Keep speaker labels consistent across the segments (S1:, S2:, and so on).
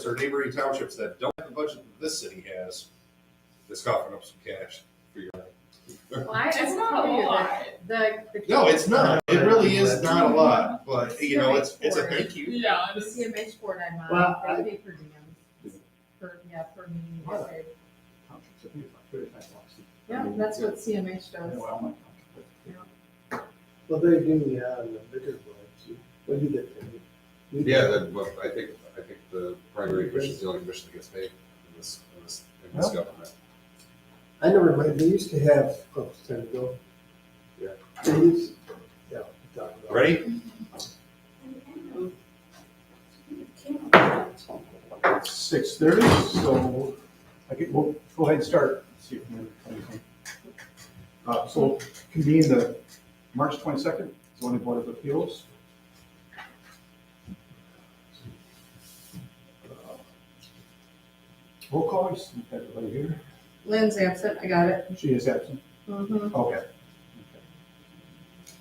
S1: or neighboring townships that don't have the budget that this city has, is coughing up some cash for your.
S2: Well,
S3: It's
S2: will
S3: not
S2: tell
S3: a
S2: you
S3: lot.
S2: that the
S1: No, it's not. It really is not a lot, but you know, it's a thank you.
S3: Yeah,
S2: The
S3: it is.
S2: CMH board I'm on,
S4: Well,
S2: they
S4: I-
S2: pay per diem. Per meeting.
S4: Well,
S2: they pay.
S4: Townships, I think it's like 35 bucks.
S2: Yeah, that's what CMH
S4: I
S2: does.
S4: know Elmont Township,
S5: Well, they do, yeah, on the bigger ones. Well, you get paid. You get
S1: Yeah, well, I think the primary commission is the only commission that gets paid in this
S4: Well.
S1: government.
S5: I never mind, they used to have, oh, it's time to go.
S1: Yeah.
S5: They used, yeah. we talked about it.
S1: Ready?
S4: 6:30, so we'll go ahead and start. See if we have anything. So convene the March 22nd zoning board of appeals. Roll call, is everybody here?
S2: Lynn's absent, I got it.
S4: She is absent.
S2: Mm-hmm.
S4: Okay.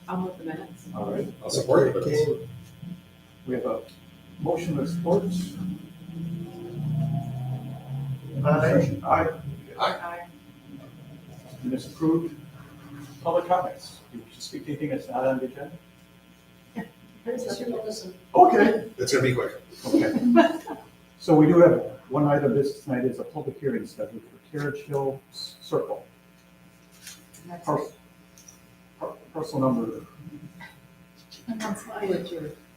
S2: I'll move the minutes.
S4: All right.
S1: I'll support it,
S5: Okay.
S1: but
S4: We have a motion with support.
S5: Aye.
S4: Aye.
S2: Aye.
S4: And it's approved. Public comments. Do you wish to speak to anything that's not on the agenda? Okay.
S1: it's gonna be quick.
S4: Okay. So we do have one item this tonight is a public hearing scheduled for Carriage Hill Circle.
S2: That's
S4: Par- Parcel number.
S2: it.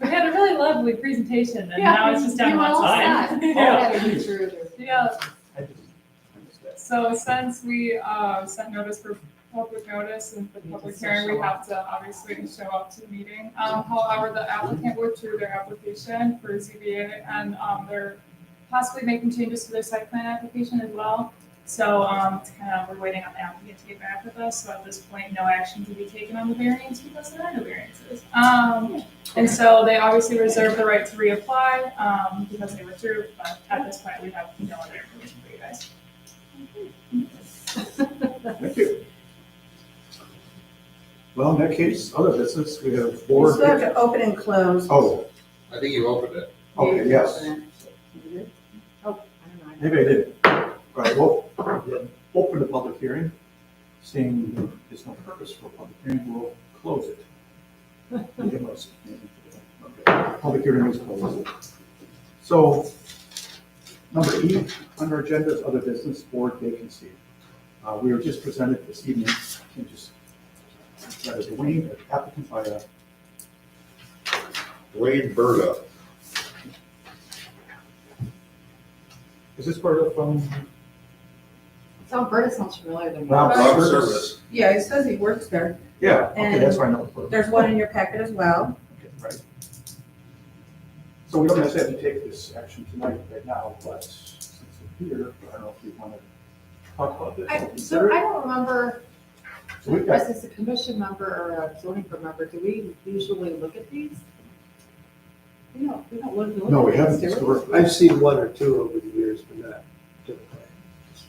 S3: We had a really lovely presentation, and
S2: Yeah,
S3: now it's just down
S2: you
S3: one
S2: all
S3: side.
S2: said.
S3: Yeah.
S2: Oh, you drew this.
S3: Yeah.
S4: I missed that.
S3: So since we sent notice for public notice and for the public hearing, we have to obviously show up to the meeting. However, the applicant withdrew their application for ZBA, and they're possibly making changes to their site plan application as well. So it's kind of, we're waiting on the applicant to get back with us. So at this point, no action can be taken on the variance because there are no variances. And so they obviously reserve the right to reapply because they withdrew, but at this point, we have no other information for you guys.
S4: Thank you. Well, in that case, other business, we have
S2: You
S4: board.
S2: still have to open and close.
S4: Oh,
S1: I think you opened it.
S4: okay, yes.
S2: Open it. You did? Oh, I don't know.
S4: Maybe I did. All right, well, open the public hearing. Seeing there's no purpose for a public hearing, we'll close it. Okay, public hearing is closed. So, number E on our agenda is other business board vacancy. We were just presented this evening, can just, that is Dwayne, applicant by
S1: Wade Berta.
S4: is this part of,
S2: So Alberta sounds familiar to me.
S4: Rob
S1: Rob
S4: Service?
S1: Service.
S2: Yeah, it says he works there.
S4: Yeah, okay,
S2: And
S4: that's why I know. Okay,
S2: There's one in your packet as well.
S4: right. So we don't necessarily have to take this action tonight, right now, but since we're here, I don't know if you want to talk about this. or
S2: So
S4: consider
S2: I
S4: it.
S2: don't remember,
S4: So we've got,
S2: as a commission member or a zoning board member, do we usually look at these? We don't look
S4: no, we
S2: at
S4: haven't,
S2: these, do we?
S4: historically.
S5: I've seen one or two over the years, but not typically.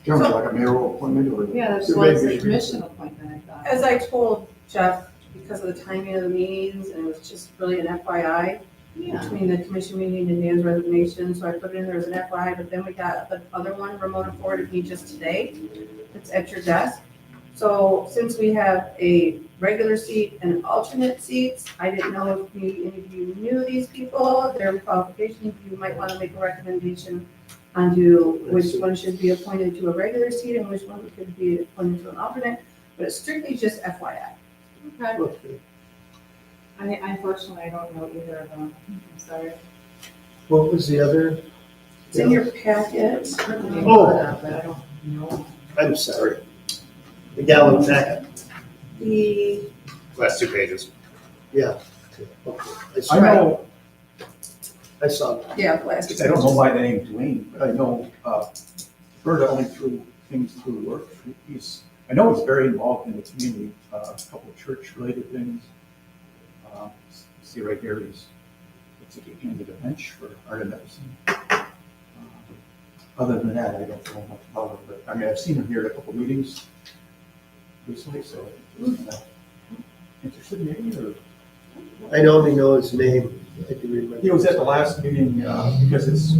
S4: Generally like a mayoral appointment or.
S2: Yeah, that's
S5: So
S2: why it's
S5: maybe-
S2: a commission appointment, I thought.
S6: As I told Jeff, because of the timing of the meetings, and it was just really an FYI,
S2: Yeah.
S6: between the commission meeting and Dan's resignation, so I put it in there as an FYI, but then we got the other one, Ramona forwarded me just today, it's at your desk. So since we have a regular seat and alternate seats, I didn't know if any of you knew these people, their qualifications, you might want to make a recommendation on which one should be appointed to a regular seat and which one could be appointed to an alternate, but it's strictly just FYI.
S2: Okay.
S5: Okay.
S2: Unfortunately, I don't know either of them, I'm sorry.
S5: What was the other?
S6: It's in your packet.
S5: Oh.
S2: But I don't know.
S5: I'm sorry. The gallon packet,
S6: The,
S1: Last 2 pages.
S5: yeah. Okay.
S4: I know,
S5: I saw that.
S6: yeah, last.
S4: I don't know by the name Dwayne, but I know, Berta only through things through work. I know he's very involved in the community, a couple of church-related things. See right here, he's handed a bench for art and medicine. Other than that, I don't know much about him, but, I mean, I've seen him here at a couple meetings recently, so just kind of interested maybe, or,
S5: I only know his name. I can remember.
S4: He was at the last meeting, because it's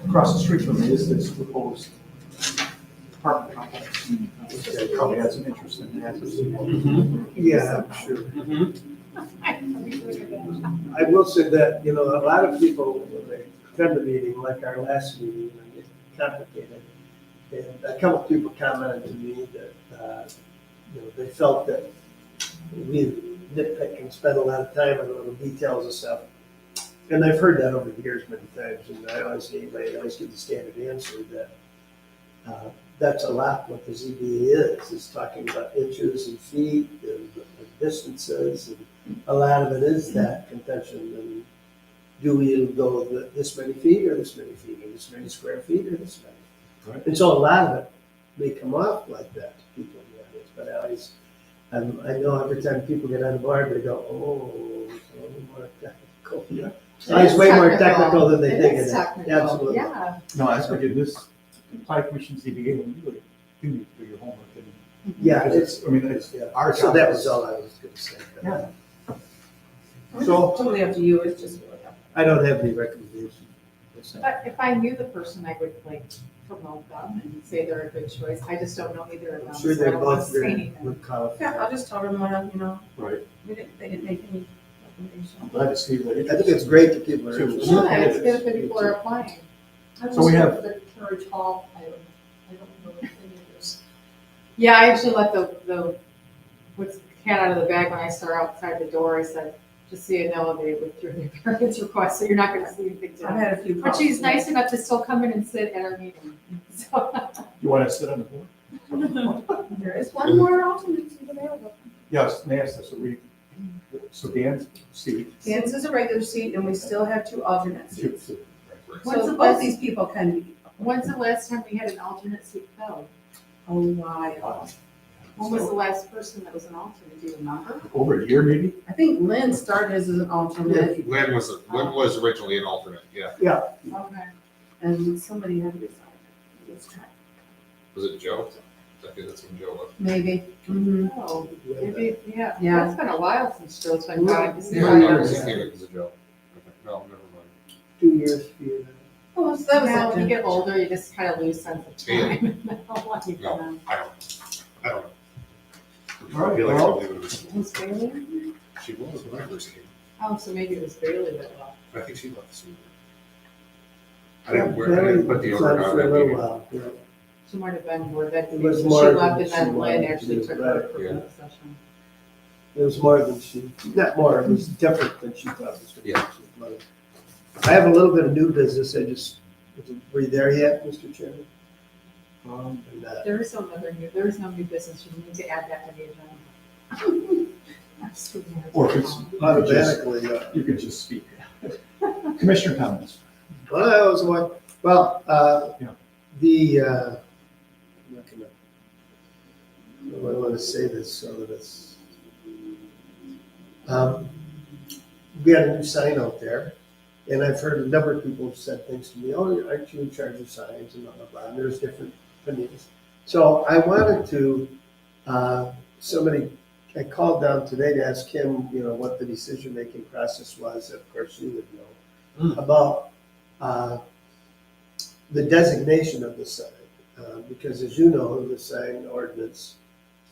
S4: across the street from me, is this proposed apartment complex. He probably has an interest in that.
S5: Yeah, I'm sure. I will say that, a lot of people, when they attend the meeting, like our last meeting, when it complicated, and a couple of people commented to me that, they felt that we nitpick and spend a lot of time on little details and stuff. And I've heard that over the years many times, and I always give the standard answer that that's a lot what the ZBA is talking about inches and feet and distances, and a lot of it is that contention. And do we go this many feet or this many feet or this many square feet or this many?
S4: Right.
S5: And so a lot of it may come off like that to people in the audience, but I always, I know every time people get on board, they go, oh, it's a little more technical.
S4: Yeah.
S5: It's way more technical than they
S2: It
S5: think
S2: is
S5: it is.
S2: technical,
S5: Absolutely.
S2: yeah.
S4: No, that's what it is. Planning Commission ZBA, you really do need to do your homework.
S5: Yeah,
S4: Because
S5: it's,
S4: I mean, it's
S5: yeah.
S4: our
S5: So
S4: job.
S5: that was all I was gonna say.
S4: Yeah.
S6: It's
S4: So-
S6: totally up to you, it's just really up.
S5: I don't have any recommendation.
S2: But if I knew the person, I would like promote them and say they're a good choice. I just don't know either of them.
S5: I'm sure
S2: so I
S5: they're
S2: don't wanna
S5: both
S2: say
S5: very
S2: anything.
S5: good qualified.
S6: Yeah, I'll just tell them what,
S4: Right.
S6: they didn't make any recommendation.
S4: I'm glad to see that.
S5: I think it's great that people are
S4: Too.
S5: interested.
S2: Yeah, it's good that people are applying.
S4: So we have-
S7: The carriage hall, I don't know any of this.
S2: Yeah, I actually let the what's the cat out of the bag when I saw her outside the door. I said, just so you know, they withdrew their variance request, so you're not gonna see anything
S6: I've
S2: today.
S6: had a few.
S2: But she's nice enough to still come in and sit at our meeting. So,
S4: You want to sit on the board?
S6: There is one more alternate seat available.
S4: Yes, may I ask this, so Dan's seat.
S6: Dan's is a regular seat, and we still have two alternate seats.
S2: When's
S6: So
S2: the
S6: both
S2: last-
S6: these people can be.
S2: when's the last time we had an alternate seat filled?
S6: A while.
S2: When was the last person that was an alternate? Do you remember?
S4: Over a year, maybe?
S6: I think Lynn started as an alternate,
S1: Lynn was originally an alternate, yeah.
S2: Okay.
S6: and somebody had to resign. Let's try.
S1: Was it Joe? I think that's when Joe left.
S6: Maybe. Mhm.
S2: Oh, maybe, yeah.
S6: Yeah.
S2: It's been a while since Joe's been gone.
S1: Yeah, I
S6: Yeah.
S1: never seen it because of Joe. Okay, no, never mind.
S5: 2 years, 3 years.
S6: Oh, so that was
S2: Yeah,
S6: it.
S2: when you get older, you just kind of lose sense of
S1: Yeah.
S2: time. I don't want you to
S1: No,
S2: know.
S1: I don't know.
S4: All
S1: I
S4: right,
S1: feel like
S4: well,
S1: somebody was,
S2: Was Bailey?
S1: she was when I first came.
S2: Oh, so maybe it was Bailey that left.
S1: I think she left soon. I didn't put the
S5: It's
S1: order
S5: on
S1: on
S5: for a
S1: that
S5: little
S1: meeting.
S5: while, yeah.
S2: She might have been more that
S5: It was
S2: she
S5: more
S2: left
S5: than
S2: and
S5: she
S2: then Lynn
S5: wanted
S2: actually
S5: to,
S2: took
S5: right,
S2: her
S1: yeah.
S2: position.
S5: It was more than she, not more, it was different than she thought it was going
S1: Yeah.
S5: to be. I have a little bit of new business, were you there yet, Mr. Chairman? And,
S2: There is no new business. You need to add that to the agenda. I'm just kidding.
S4: Or if it's-
S5: automatically,
S4: you could just speak. Commissioner comments.
S5: well, that was one, well,
S4: Yeah.
S5: I'm not gonna, I want to say this so that it's, we had a new sign out there, and I've heard a number of people have said things to me, oh, aren't you in charge of signs and blah, blah, blah, and there's different opinions. So I wanted to, I called down today to ask him, what the decision-making process was, of course you would know, about the designation of the sign. Because as you know, the sign ordinance is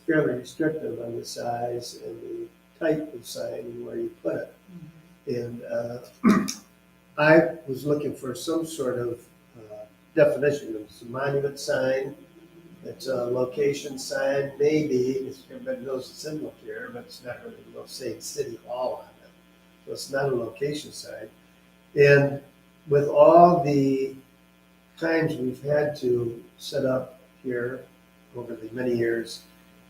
S5: fairly restrictive on the size and the type of sign and where you put it. And I was looking for some sort of definition. It's a monument sign, it's a location sign, maybe, everybody knows it's in Lapeer, but it's not really, saying City Hall on it. So it's not a location sign. And with all the times we've had to set up here over the many years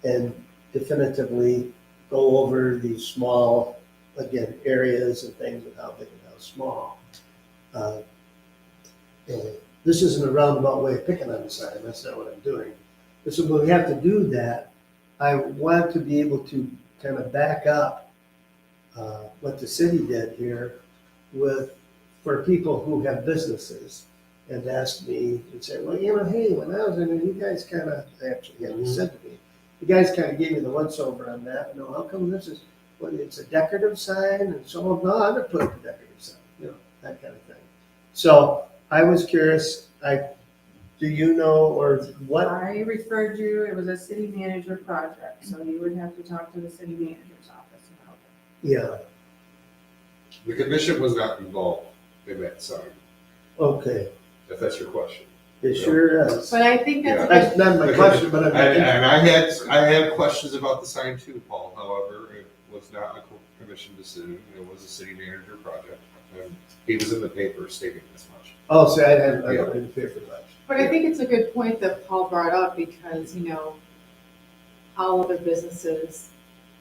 S5: and definitively go over these small, again, areas and things of how big and how small. And this isn't a roundabout way of picking on the sign, that's not what I'm doing. So when we have to do that, I want to be able to kind of back up what the city did here for people who have businesses and ask me and say, well, hey, when I was in there, you guys kind of, actually, you said to me, you guys kind of gave me the once over on that. How come this is, what, it's a decorative sign, and so, no, I'm gonna put up a decorative sign, that kind of thing. So I was curious, do you know, or what?
S6: I referred you, it was a city manager project, so you would have to talk to the city manager's office about it.
S5: Yeah,
S1: The commission was not involved in that sign,
S5: okay,
S1: if that's your question.
S5: it sure is.
S2: But I think that's a
S5: That's
S2: good,
S5: not my question, but
S1: And I had questions about the sign too, Paul. However, it was not a commission decision. It was a city manager project. And he was in the paper stating this much.
S5: oh, see, I don't read the paper much.
S2: but I think it's a good point that Paul brought up because, all other businesses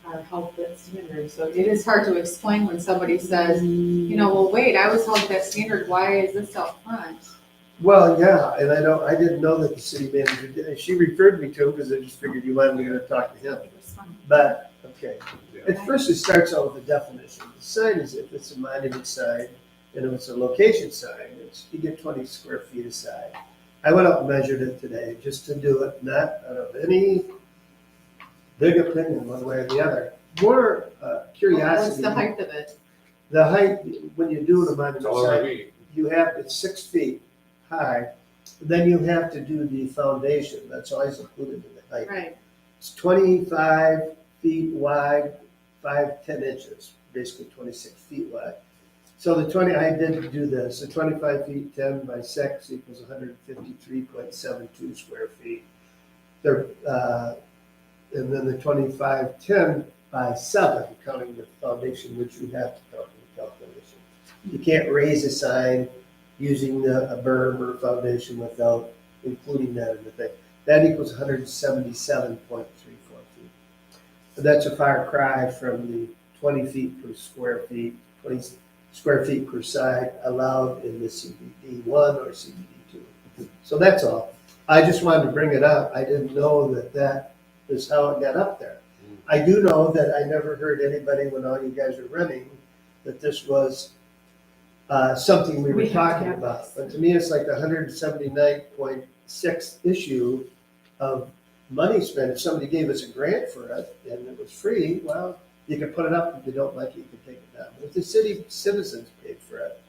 S2: are held to that standard. So it is hard to explain when somebody says, well, wait, I was held to that standard. Why is this out front?
S5: Well, yeah, and I didn't know that the city manager did, she referred me to him because I just figured you wanted me to talk to him.
S2: It was fun.
S5: But, okay,
S1: Yeah.
S5: at first it starts out with a definition. The sign is, if it's a monument sign, and if it's a location sign, you get 20 square feet aside. I went up and measured it today, just to do it, not out of any big opinion one way or the other. More curiosity.
S2: What's the height of it?
S5: The height, when you do a monument
S1: That's all I
S5: sign,
S1: mean.
S5: you have, it's 6 feet high. Then you have to do the foundation. That's always included in the height.
S2: Right.
S5: It's 25 feet wide, 10 inches, basically 26 feet wide. So I did do this, so 25 feet, 10 by 6 equals 153.72 square feet. And then the 25, 10 by 7, counting the foundation, which you have to count in the calculation. You can't raise a sign using a berm or foundation without including that in the thing. That equals 177.34 feet. And that's a far cry from the 20 feet per square feet, 20 square feet per side allowed in the CBD 1 or CBD 2. So that's all. I just wanted to bring it up. I didn't know that is how it got up there. I do know that I never heard anybody when all you guys were running that this was something we were
S2: We have to
S5: talking
S2: have
S5: about.
S2: this.
S5: But to me, it's like the 179.6 issue of money spent. If somebody gave us a grant for it and it was free, well, you can put it up. If you don't like it, you can take it down. If the city citizens paid for it,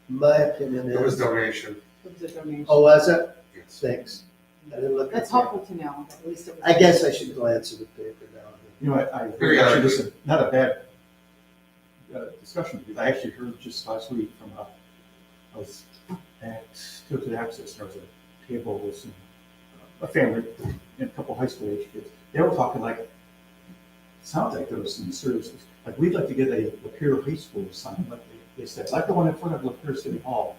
S5: my opinion
S1: It was
S5: is.
S1: donation.
S2: It was a donation.
S5: Oh, was it?
S1: Yes.
S5: Thanks. I didn't look.
S2: That's
S5: at that.
S2: helpful to know, at least it was.
S5: I guess I should glance at the paper now.
S4: Actually, this is not a bad discussion, because I actually heard just last week from I was at Tilted Access, there was a table with a family and a couple high school age kids. They were talking sounds like there was some services, like we'd like to get a Lapeer High School sign, like they said, like the one in front of Lapeer City Hall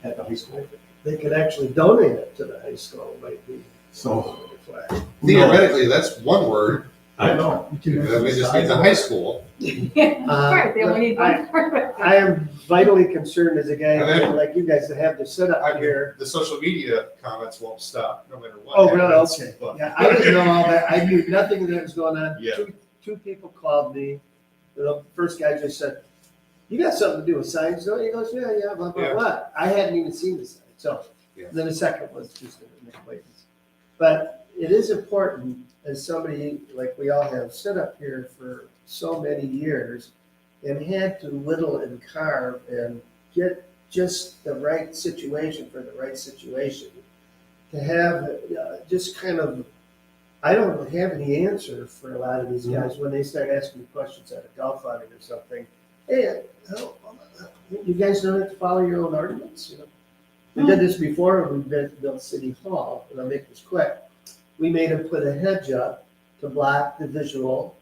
S4: at the high school.
S5: They could actually donate it to the high school, might be.
S4: So,
S1: Theoretically, that's one word.
S4: I know.
S1: That we just need the high school.
S2: Right, they only need one part.
S5: I am vitally concerned as a guy
S1: And then-
S5: like you guys that have to sit up here.
S1: The social media comments won't stop no matter what.
S5: Oh, really?
S1: happens,
S5: Okay.
S1: but-
S5: Yeah, I didn't know all that. I knew nothing that was going on.
S1: Yeah.
S5: Two people called me. The first guy just said, "You got something to do with signs, don't you?" He goes, "Yeah, blah, blah,
S1: Yeah.
S5: blah." I hadn't even seen the sign. So
S1: Yeah.
S5: then the second was just an acquaintance. But it is important, as somebody, like we all have, sit up here for so many years and had to whittle and carve and get just the right situation for the right situation. To have just kind of, I don't have any answer for a lot of these guys when they start asking me questions at a golf outing or something. Hey, you guys don't have to follow your own ordinance, We did this before when we built City Hall, and I'll make this quick. We made them put a hedge up to block the visual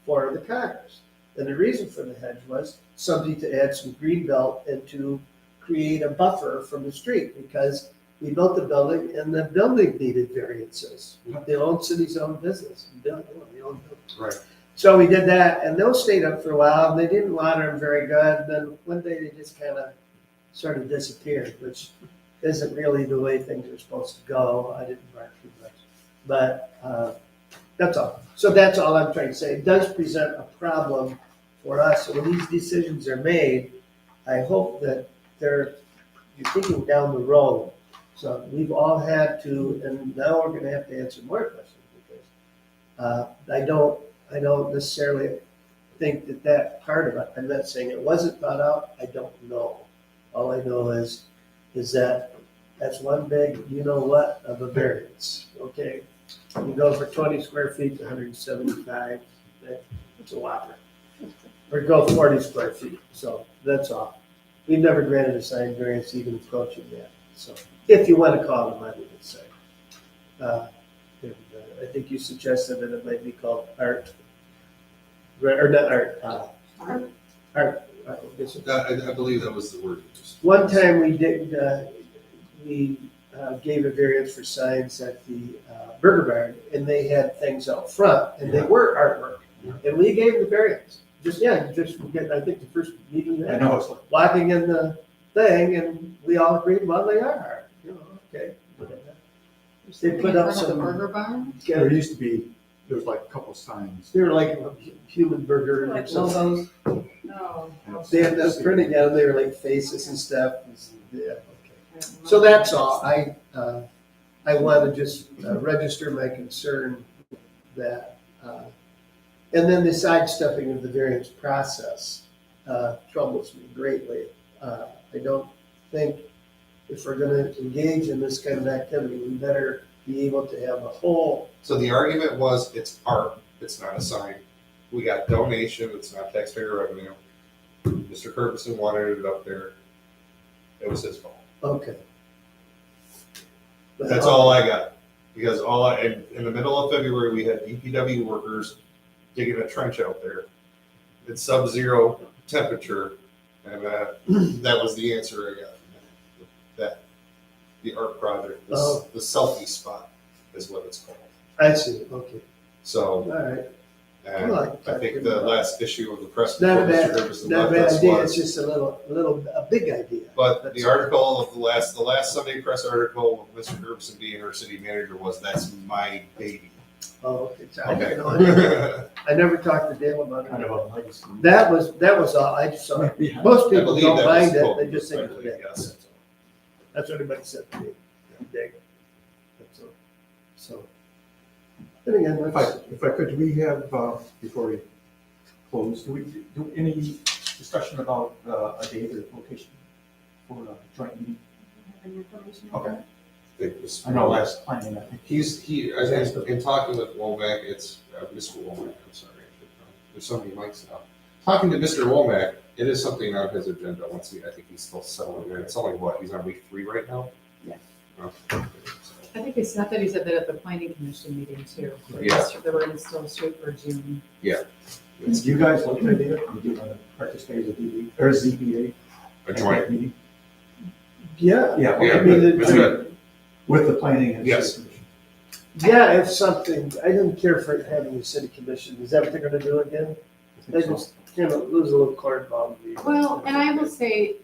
S5: for the cars. And the reason for the hedge was something to add some green belt and to create a buffer from the street, because we built the building and the building needed variances. They own city's own business. They own building.
S1: Right.
S5: So we did that, and those stayed up for a while, and they didn't water them very good. And then one day they just kind of sort of disappeared, which isn't really the way things are supposed to go. I didn't bark too much. But that's all. So that's all I'm trying to say. It does present a problem for us. So when these decisions are made, I hope that you're thinking down the road. So we've all had to, and now we're going to have to answer more questions, because I don't necessarily think that that part of it, I'm not saying it wasn't thought out, I don't know. All I know is that that's one big, you know what, of a variance, okay? You go for 20 square feet to 175, that's a whopper. Or go 40 square feet, so that's all. We've never granted a sign variance even approaching that, so, if you want to call them, I would say. I think you suggested that it might be called art, or not art, art. I guess it-
S1: I believe that was the word used.
S5: One time we did, we gave a variance for signs at the Burger Barn, and they had things out front, and they were artwork. And we gave the variance, I think the first meeting,
S4: I know, it's like,
S5: walking in the thing, and we all agreed, well, they are art, okay. whatever. They put up
S2: In front of the
S5: some,
S2: Burger Barn?
S4: there used to be, there was like a couple signs.
S5: they were like a human burger. or
S6: Like
S5: something.
S6: logos.
S2: No.
S5: They had those printed out, they were like faces and stuff, yeah, okay. So that's all, I want to just register my concern that, and then the sidestepping of the variance process troubles me greatly. I don't think if we're gonna engage in this kind of activity, we better be able to have a whole,
S1: So the argument was, it's art, it's not a sign. We got donation, it's not taxpayer revenue. Mr. Ferguson wanted it up there. It was his fault.
S5: okay.
S1: That's all I got. Because in the middle of February, we had DPW workers digging a trench out there. It's sub-zero temperature, and that was the answer I got. That the art project,
S5: Oh.
S1: the selfie spot is what it's called.
S5: I see, okay,
S1: So,
S5: all right.
S1: and
S5: Well,
S1: I think the last issue of the press
S5: Not a
S1: before Mr.
S5: bad,
S1: Ferguson
S5: not a
S1: left
S5: bad
S1: us
S5: idea,
S1: was.
S5: it's just a big idea.
S1: But
S5: That's
S1: the
S5: all.
S1: article of the last Sunday press article with Mr. Ferguson being our city manager was, that's my baby.
S5: Oh, okay, so
S1: Okay.
S5: I never talked to Dale about
S4: Kind
S5: it.
S4: of a legacy.
S5: That was all, I just saw,
S4: Yeah.
S5: most
S1: I
S5: people
S1: believe
S5: don't
S1: that was
S5: mind it,
S1: quote,
S5: they just think it's
S1: respectfully,
S5: big.
S1: yes.
S5: That's what everybody said to me. Big. That's all. So. Then again,
S4: If I could, do we have, before we close, do we do any discussion about a date or location for a joint meeting?
S6: Any information on
S4: Okay.
S6: that?
S1: It was-
S4: I know last planning, I think.
S1: In talking with Womack, it's, Mr. Womack, I'm sorry, there's so many mics now. Talking to Mr. Womack, it is something on his agenda once I think he's still settling in. It's only what, he's on week 3 right now?
S6: Yeah.
S1: Okay.
S2: I think it's not that he said that at the planning commission meeting too.
S1: Yeah.
S2: They were gonna still shoot for June.
S4: Do you guys like the idea? Would you want to participate as a DB, or as ZBA?
S1: A joint,
S4: meeting?
S5: Yeah.
S4: Yeah,
S5: I
S1: yeah,
S5: mean,
S1: that's good.
S4: with the planning and
S1: Yes.
S4: city commission.
S5: Yeah, if something, I didn't care for having a city commission, is that what they're gonna do again?
S4: I
S5: They
S4: think so.
S5: just kind of lose a little cornball.
S2: Well, and I will say,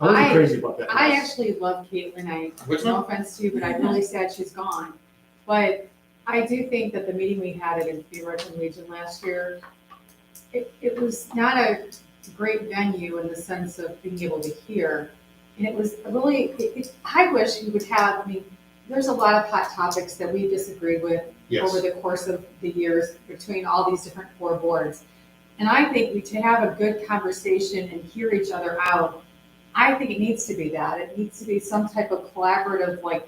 S4: I wasn't
S2: I-
S4: crazy about that.
S2: I actually love Caitlin.
S1: Which
S2: No
S1: one?
S2: offense to you, but I'm really sad she's gone. But I do think that the meeting we had at the American Legion last year, it was not a great venue in the sense of being able to hear. And it was really, I wish we would have, I mean, there's a lot of hot topics that we disagreed with
S1: Yes.
S2: over the course of the years between all these different 4 boards. And I think to have a good conversation and hear each other out, I think it needs to be that. It needs to be some type of collaborative, like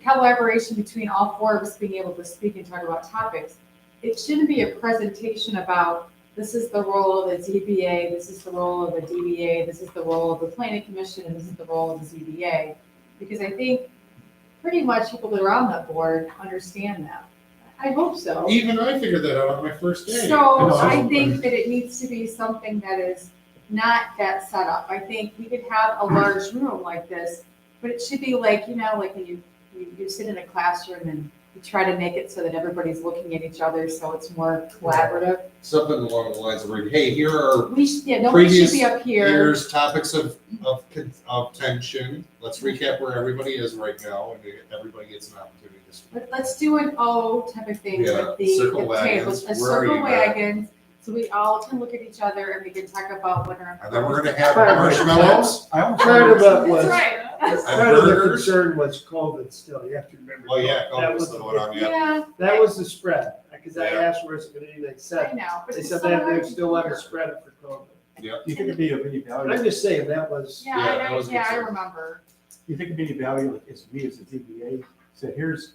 S2: collaboration between all 4 of us being able to speak and talk about topics. It shouldn't be a presentation about this is the role of the ZBA, this is the role of the DBA, this is the role of the planning commission, and this is the role of the ZBA. Because I think pretty much people that are on that board understand that. I hope so.
S1: Even I figured that out on my first day.
S2: So
S4: I
S2: I
S4: know.
S2: think that it needs to be something that is not that setup. I think we could have a large room like this, but it should be like, like when you sit in a classroom and you try to make it so that everybody's looking at each other, so it's more collaborative.
S1: Something along the lines of, hey, here are
S2: Nobody should be
S1: Previous
S2: up here.
S1: here's topics of tension. Let's recap where everybody is right now, and everybody gets an opportunity to speak.
S2: Let's do an O type of thing
S1: Yeah,
S2: with the
S1: circle
S2: tables,
S1: wagons.
S2: a
S1: Where are
S2: circle
S1: you at?
S2: wagons, so we all can look at each other and we can talk about what our.
S1: And then we're gonna have
S5: Right.
S1: marshmallows.
S4: I almost
S5: Part of that
S2: That's
S5: was,
S2: right.
S5: part of the
S1: burgers.
S5: concern was COVID still, you have to remember.
S1: Well, yeah,
S5: That
S1: COVID was
S5: was
S1: the
S5: the
S1: one on, yeah.
S2: Yeah.
S5: That was the spread. I because I
S1: Yeah.
S5: asked where's it gonna be, they
S2: I
S5: said,
S2: know, but
S5: they
S2: it's
S5: said
S2: so
S5: that
S2: hard
S5: they
S2: to
S5: still want to
S2: hear.
S5: spread it for COVID.
S4: Do you think it'd be of any value?
S5: I'm just saying, that was,
S2: Yeah,
S1: Yeah, that was
S2: yeah, I
S1: good.
S2: remember.
S4: Do you think it'd be any value if it's we as a DBA said, here's,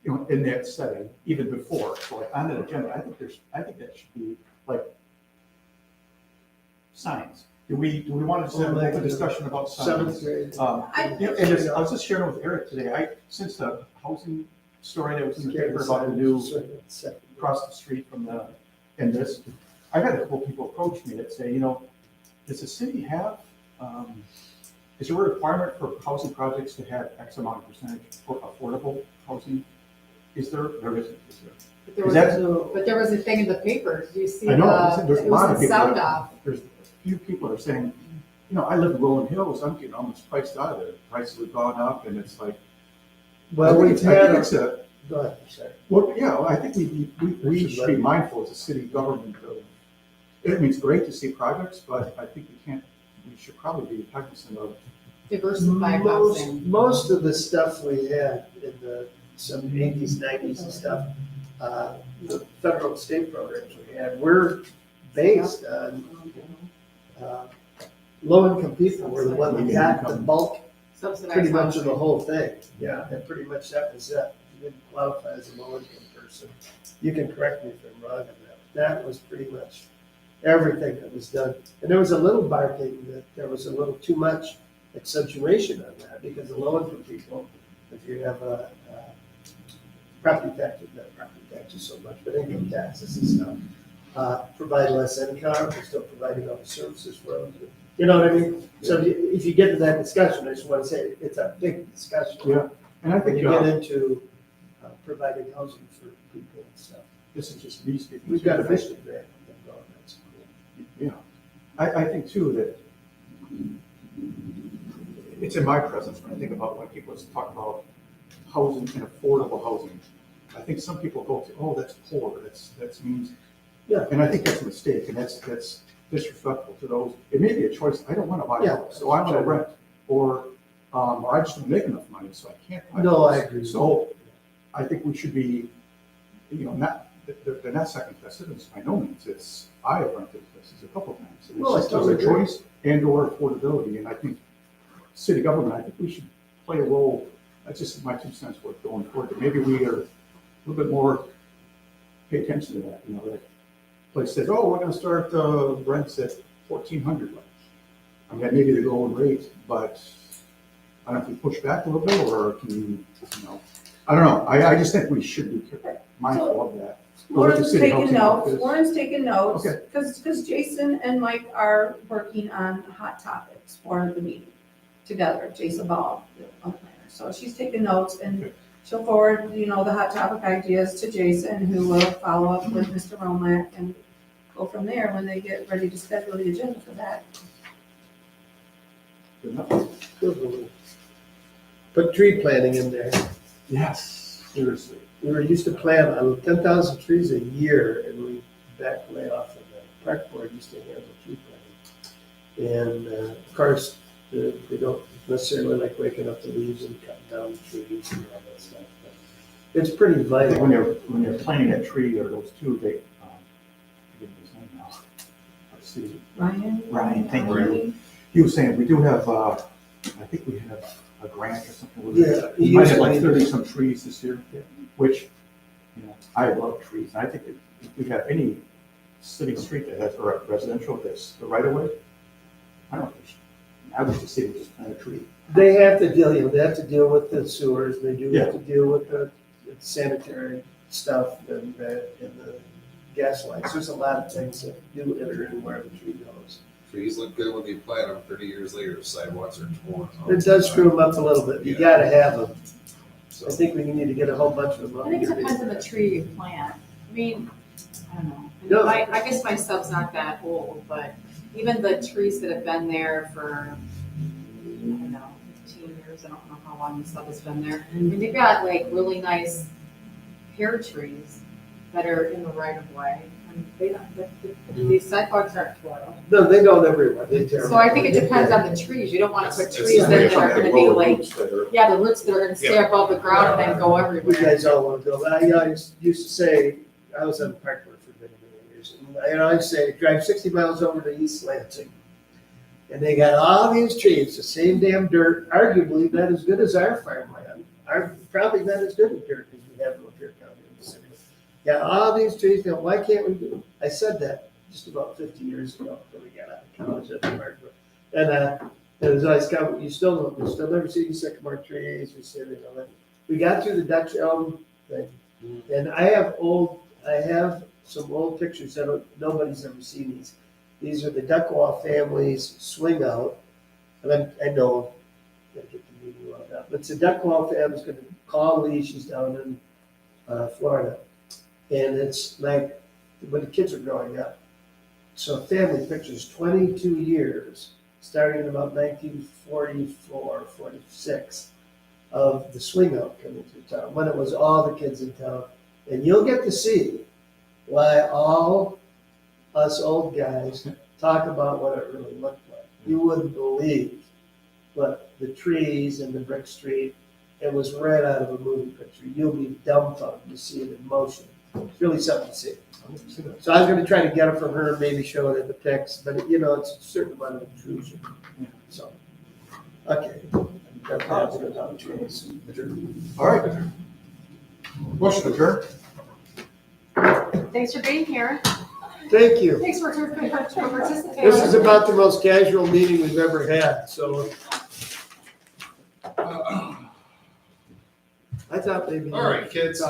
S4: you know, in that setting, even before, so like on the agenda, I think that should be like signs. Do we want to have a discussion about
S5: seventh
S4: signs?
S5: grade.
S4: Yeah, and it's, I was just sharing with Eric today, since the housing story that was in the paper about the new across the street from the, and this, I had a couple people approach me that say, you know, does the city have, is there a requirement for housing projects to have X amount of percentage for affordable housing? Is there? There isn't, is there?
S2: But there
S4: Is
S2: was,
S4: that-
S2: but there was a thing in the paper. Do you see
S4: I know,
S2: the,
S4: there's a
S2: it
S4: lot
S2: was
S4: of
S2: in
S4: people,
S2: sound off.
S4: there's a few people that are saying, you know, I live in Rolling Hills, I'm getting almost priced out of it, prices have gone up, and it's like.
S5: Well,
S4: I
S5: we've
S4: think
S5: had,
S4: it's a,
S5: go ahead, sorry.
S4: well, yeah, I think we should be mindful as a city government of, I mean, it's great to see projects, but I think we should probably be cognizant of.
S2: Diversified housing.
S5: Most of the stuff we had in the some 80s, 90s and stuff, the federal and state programs we had, were based on, low-income people were the one that got the bulk,
S2: Subsidized
S5: pretty much of
S2: housing.
S5: the whole thing.
S4: Yeah.
S5: And pretty much that was it. You didn't qualify as a low-income person. You can correct me if I'm wrong on that. That was pretty much everything that was done. And there was a little barking that there was a little too much accentuation on that, because the low-income people, if you have a property taxes, not property taxes so much, but income taxes and stuff, provide less income, they're still providing all the services for them. You know what I mean? So if you get to that discussion, I just want to say, it's a big discussion.
S4: Yeah, and I
S5: When
S4: think
S5: you get into providing housing for people and stuff.
S4: this is just me speaking.
S5: We've got a mission there. That's cool.
S4: Yeah, I think too that it's in my presence when I think about when people talk about housing and affordable housing. I think some people go to, oh, that's poor, that means,
S5: Yeah.
S4: and I think that's a mistake, and that's disrespectful to those. It may be a choice, I don't want to buy a
S5: Yeah.
S4: house, so I want to rent, or I just don't make enough money, so I can't buy a
S5: No,
S4: house.
S5: I agree.
S4: So I think we should be, you know, they're not second class citizens by no means. It's, I have rented places a couple of times. And
S5: No, I
S4: it's just, there's a
S5: totally agree.
S4: choice and or affordability, and I think city government, I think we should play a role. That's just my 2 cents worth going forward. But maybe we are a little bit more, pay attention to that, you know, that place says, oh, we're gonna start rents at 1,400. I mean, that may be the going rate, but I don't know if we push back a little bit, or can you know, I don't know. I just think we should be mindful of that.
S6: Lauren's
S4: city
S6: taking
S4: housing
S6: notes,
S4: office.
S6: Lauren's taking notes,
S4: Okay.
S6: because Jason and Mike are working on hot topics for the meeting together, Jason Ball, the planner. So she's taking notes, and she'll forward, you know, the hot topic ideas to Jason, who will follow up with Mr. Romack and go from there when they get ready to schedule the agenda for that.
S4: Good enough.
S5: Put tree planting in there.
S4: Yes, seriously.
S5: We were used to plant 10,000 trees a year, and we backed way off of that. Park board used to handle tree planting. And of course, they don't necessarily like waking up the leaves and cutting down the trees and all that stuff. But it's pretty
S4: I think
S5: vital.
S4: when you're planting that tree, or those two, they, forget his name now. Let's see. Ryan, thank you. He was saying, we do have, I think we have a grant or something. with it.
S5: Yeah,
S4: We might have like
S5: usually-
S4: 30 some trees this year, which, you know, I love trees. And I think if we have any city street that has, or a residential that's the right of way, I don't think, I wish the city would just plant a tree.
S5: They have to deal, they have to deal with the sewers, they do
S4: Yeah.
S5: have to deal with the sanitary stuff and the gas lines. There's a lot of things that do enter in where the tree goes.
S1: Trees look good when you plant them. 30 years later, sidewalks are torn. all
S5: It
S1: the
S5: does
S1: time.
S5: screw them up a little bit. You
S1: Yeah.
S5: gotta have them.
S1: So,
S5: I think we need to get a whole bunch of them.
S2: I think it depends on the tree you plant. I mean, I don't know.
S5: No.
S2: I guess my sub's not that old, but even the trees that have been there for, I don't know, 15 years, I don't know how long the sub has been there. I mean, they've got like really nice pear trees that are in the right of way. I they don't, the sidewalks aren't tore up.
S5: No, they don't everywhere, they tear.
S2: So I think it depends on the trees, you don't wanna put
S1: It's
S2: trees in that are gonna be like,
S8: That
S2: yeah, the roots that are gonna stay above the ground and then go
S5: You
S2: everywhere.
S5: guys all want to go, I used to say, I was on the park board for many, many years, and I'd say, drive 60 miles over to East Lansing. And they got all these trees, the same damn dirt, arguably not as good as our farmland, probably not as good as dirt as we have in Lapeer County in the city. Got all these trees, now why can't we do, I said that just about 50 years ago, when we got out of college at the park board. And it was always come, you still never see sycamore trees, you see, we got through the Dutch elm thing. And I have some old pictures that nobody's ever seen these. These are the Duckwall family's swing out. And I know, I gotta get the meeting logged up, but it's the Duckwall family's gonna call Lee, she's down in Florida. And it's like, when the kids are growing up. So family pictures, 22 years, starting in about 1944, 46, of the swing out coming through town, when it was all the kids in town. And you'll get to see why all us old guys talk about what it really looked like. You wouldn't believe, but the trees and the brick street, it was right out of a movie picture. You'll be dumbfounded to see it in motion. It's really something to see. So I was gonna try to get it from her, and maybe show it in the text, but it's a certain amount of intrusion. So, okay. That's positive about trees.
S4: All right. Motion adjourned.
S2: Thanks for being here.
S5: Thank you.
S2: Thanks for participating.
S5: This is about the most casual meeting we've ever had, so. I thought maybe.
S1: All right, kids.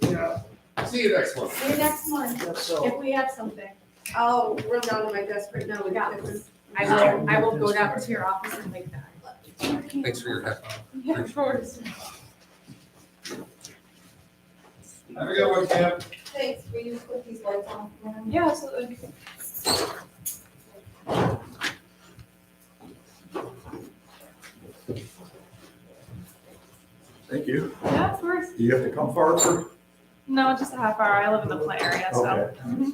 S5: Yeah.
S1: See you next month.
S6: See you next month,
S5: That's so.
S6: if we have something. I'll run down to my desk right now. We got this.
S2: I will go down to your office and make that.
S8: Thanks for your help.
S3: Yeah, of course.
S1: Have a good one, Kim.
S6: Thanks, will you put these lights on?
S3: Yeah, absolutely.
S4: Thank you.
S3: Yeah, of course.
S4: Do you have to come far for?
S3: No, just a half hour. I live in the Flint area, so.
S4: Okay.